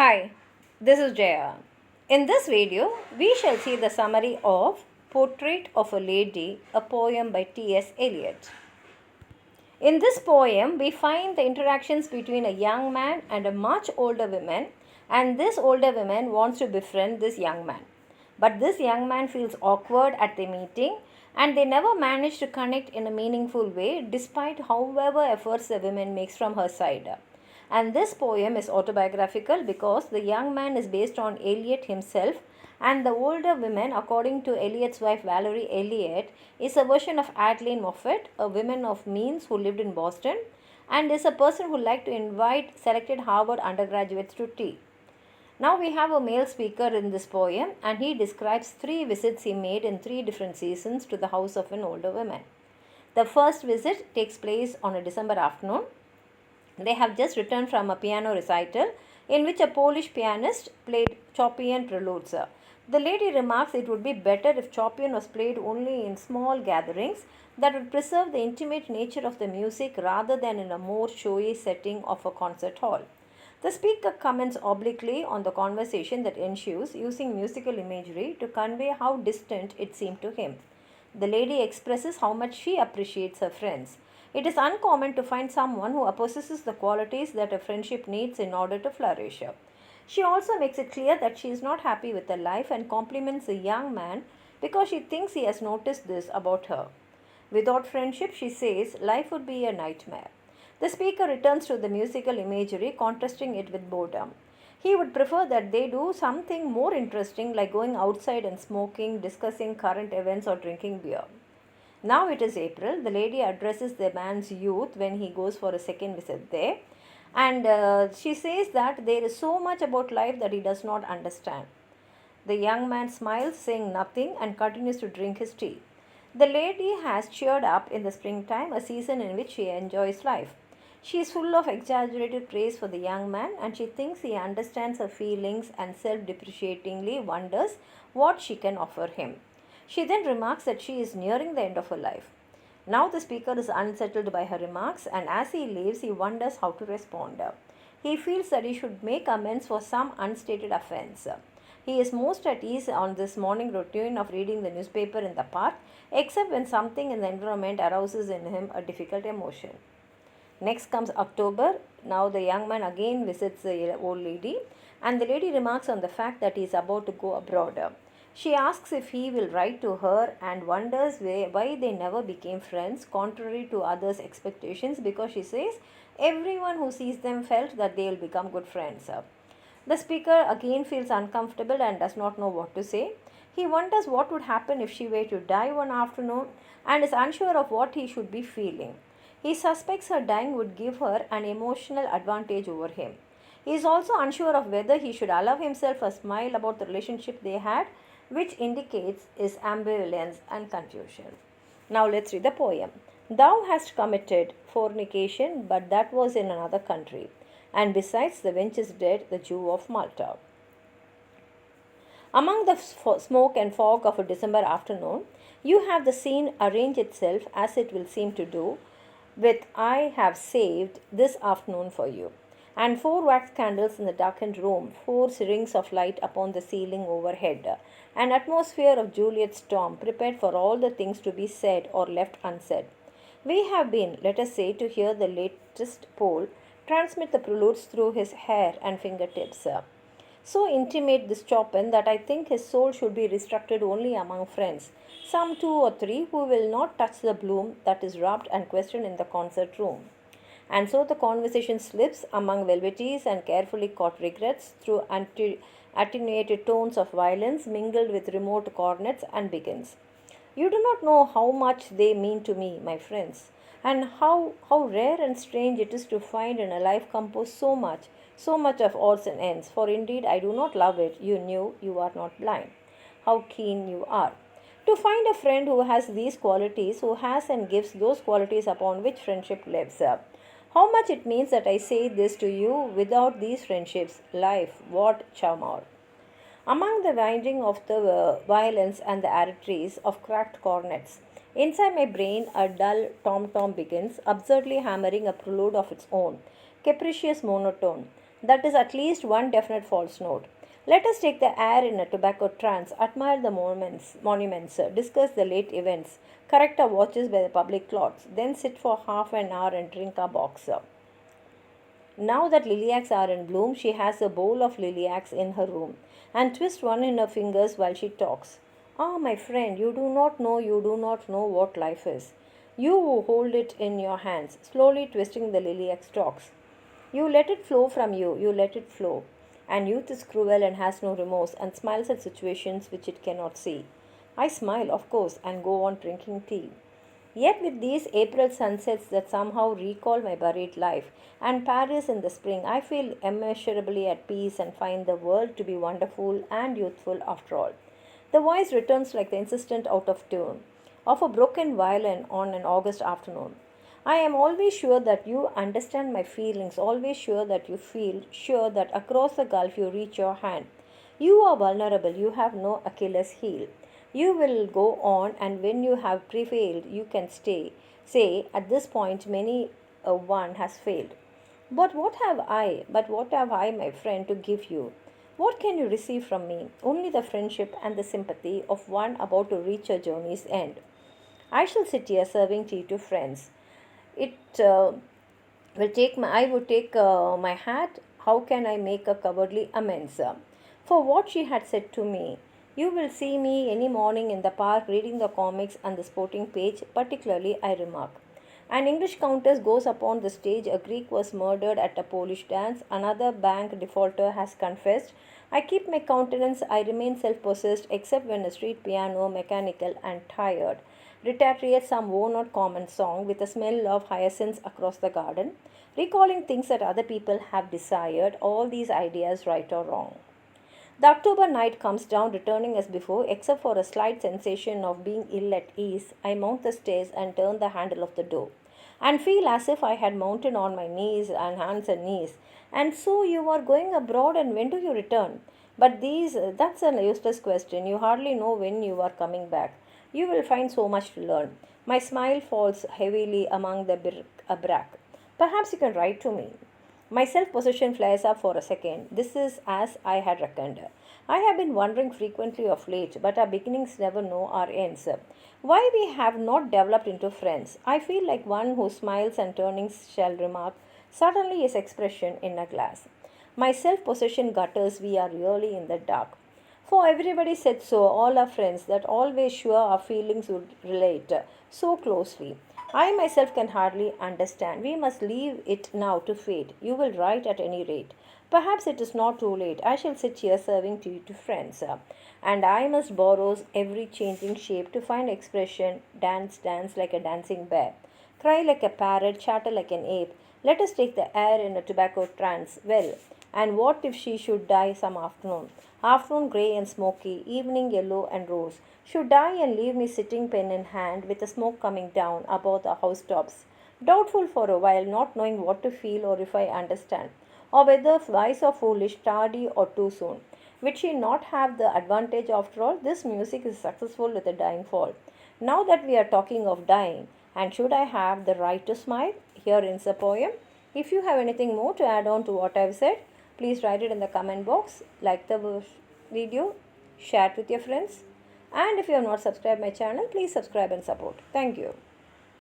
Hi, this is Jaya. In this video, we shall see the summary of Portrait of a Lady, a poem by T.S. Eliot. In this poem, we find the interactions between a young man and a much older woman, and this older woman wants to befriend this young man. But this young man feels awkward at the meeting, and they never manage to connect in a meaningful way despite however efforts the woman makes from her side. And this poem is autobiographical because the young man is based on Eliot himself, and the older woman, according to Eliot's wife Valerie Eliot, is a version of Adeline Moffat, a woman of means who lived in Boston, and is a person who liked to invite selected Harvard undergraduates to tea. Now we have a male speaker in this poem, and he describes 3 visits he made in 3 different seasons to the house of an older woman. The first visit takes place on a December afternoon. They have just returned from a piano recital in which a Polish pianist played Chopin preludes. The lady remarks it would be better if Chopin was played only in small gatherings that would preserve the intimate nature of the music rather than in a more showy setting of a concert hall. The speaker comments obliquely on the conversation that ensues, using musical imagery to convey how distant it seemed to him. The lady expresses how much she appreciates her friends. It is uncommon to find someone who possesses the qualities that a friendship needs in order to flourish. She also makes it clear that she is not happy with her life and compliments the young man because she thinks he has noticed this about her. Without friendship, she says, life would be a nightmare. The speaker returns to the musical imagery, contrasting it with boredom. He would prefer that they do something more interesting like going outside and smoking, discussing current events, or drinking beer. Now it is April. The lady addresses the man's youth when he goes for a second visit there. And she says that there is so much about life that he does not understand. The young man smiles, saying nothing, and continues to drink his tea. The lady has cheered up in the springtime, a season in which she enjoys life. She is full of exaggerated praise for the young man, and she thinks he understands her feelings and self depreciatingly wonders what she can offer him. She then remarks that she is nearing the end of her life. Now the speaker is unsettled by her remarks, and as he leaves, he wonders how to respond. He feels that he should make amends for some unstated offense. He is most at ease on this morning routine of reading the newspaper in the park, except when something in the environment arouses in him a difficult emotion. Next comes October. Now the young man again visits the old lady, and the lady remarks on the fact that he is about to go abroad. She asks if he will write to her and wonders why they never became friends, contrary to others' expectations, because she says everyone who sees them felt that they will become good friends. The speaker again feels uncomfortable and does not know what to say. He wonders what would happen if she were to die one afternoon and is unsure of what he should be feeling. He suspects her dying would give her an emotional advantage over him. He is also unsure of whether he should allow himself a smile about the relationship they had, which indicates his ambivalence and confusion. Now let's read the poem. Thou hast committed fornication, but that was in another country, and besides the wench is dead, the Jew of Malta. Among the smoke and fog of a December afternoon, you have the scene arrange itself as it will seem to do, with I have saved this afternoon for you, and 4 wax candles in the darkened room, 4 rings of light upon the ceiling overhead, an atmosphere of Juliet's storm, prepared for all the things to be said or left unsaid. We have been, let us say, to hear the latest Pole transmit the preludes through his hair and fingertips. So intimate this Chopin that I think his soul should be restricted only among friends, some 2 or 3 who will not touch the bloom that is rubbed and questioned in the concert room. And so the conversation slips among velveities and carefully caught regrets through attenuated tones of violence mingled with remote cornets and begins. You do not know how much they mean to me, my friends, and how rare and strange it is to find in a life composed so much of odds and ends. For indeed I do not love it. You knew, you are not blind. How keen you are. To find a friend who has these qualities, who has and gives those qualities upon which friendship lives. How much it means that I say this to you. Without these friendships, life, what charm! Among the winding of the violence and the arteries of cracked cornets, inside my brain a dull tom-tom begins, absurdly hammering a prelude of its own, capricious monotone. That is at least one definite false note. Let us take the air in a tobacco trance, admire the monuments, discuss the late events, correct our watches by the public clocks, then sit for half an hour and drink our box. Now that lilacs are in bloom, she has a bowl of lilacs in her room and twists one in her fingers while she talks. Ah, my friend, you do not know what life is. You who hold it in your hands, slowly twisting the lilac stalks. You let it flow from you, you let it flow. And youth is cruel and has no remorse and smiles at situations which it cannot see. I smile, of course, and go on drinking tea. Yet, with these April sunsets that somehow recall my buried life, and Paris in the spring, I feel immeasurably at peace and find the world to be wonderful and youthful after all. The voice returns like the insistent out of tune of a broken violin on an August afternoon. I am always sure that you understand my feelings, always sure that you feel, sure that across the gulf you reach your hand. You are vulnerable, you have no Achilles heel. You will go on, and when you have prevailed, you can stay. Say, at this point, many a one has failed. But what have I, my friend, to give you? What can you receive from me? Only the friendship and the sympathy of one about to reach a journey's end. I shall sit here serving tea to friends. It will take my I would take my hat. How can I make a cowardly amends for what she had said to me? You will see me any morning in the park reading the comics and the sporting page. Particularly, I remark. An English countess goes upon the stage. A Greek was murdered at a Polish dance. Another bank defaulter has confessed. I keep my countenance. I remain self possessed except when a street piano, mechanical and tired, reiterates some worn out common song with a smell of hyacinths across the garden, recalling things that other people have desired, all these ideas right or wrong. The October night comes down, returning as before, except for a slight sensation of being ill at ease. I mount the stairs and turn the handle of the door, and feel as if I had mounted on my knees and hands and knees. And so you are going abroad, and when do you return? But that's a useless question. You hardly know when you are coming back. You will find so much to learn. My smile falls heavily among the abrac. Perhaps you can write to me. My self possession flares up for a second. This is as I had reckoned. I have been wondering frequently of late, but our beginnings never know our ends. Why we have not developed into friends? I feel like one who smiles and turning shall remark, suddenly his expression in a glass. My self possession gutters, we are really in the dark. For everybody said so, all our friends, that always sure our feelings would relate so closely. I myself can hardly understand. We must leave it now to fate. You will write at any rate. Perhaps it is not too late. I shall sit here serving tea to friends. And I must borrow every changing shape to find expression, dance like a dancing bear, cry like a parrot, chatter like an ape. Let us take the air in a tobacco trance. Well, and what if she should die some afternoon? Afternoon grey and smoky, evening yellow and rose, should die and leave me sitting pen in hand with the smoke coming down above the housetops, doubtful for a while, not knowing what to feel or if I understand, or whether wise or foolish, tardy or too soon. Would she not have the advantage after all? This music is successful with a dying fall. Now that we are talking of dying, and should I have the right to smile? Here ends the poem. If you have anything more to add on to what I've said, please write it in the comment box. Like the video, share it with your friends. And if you have not subscribed my channel, please subscribe and support. Thank you.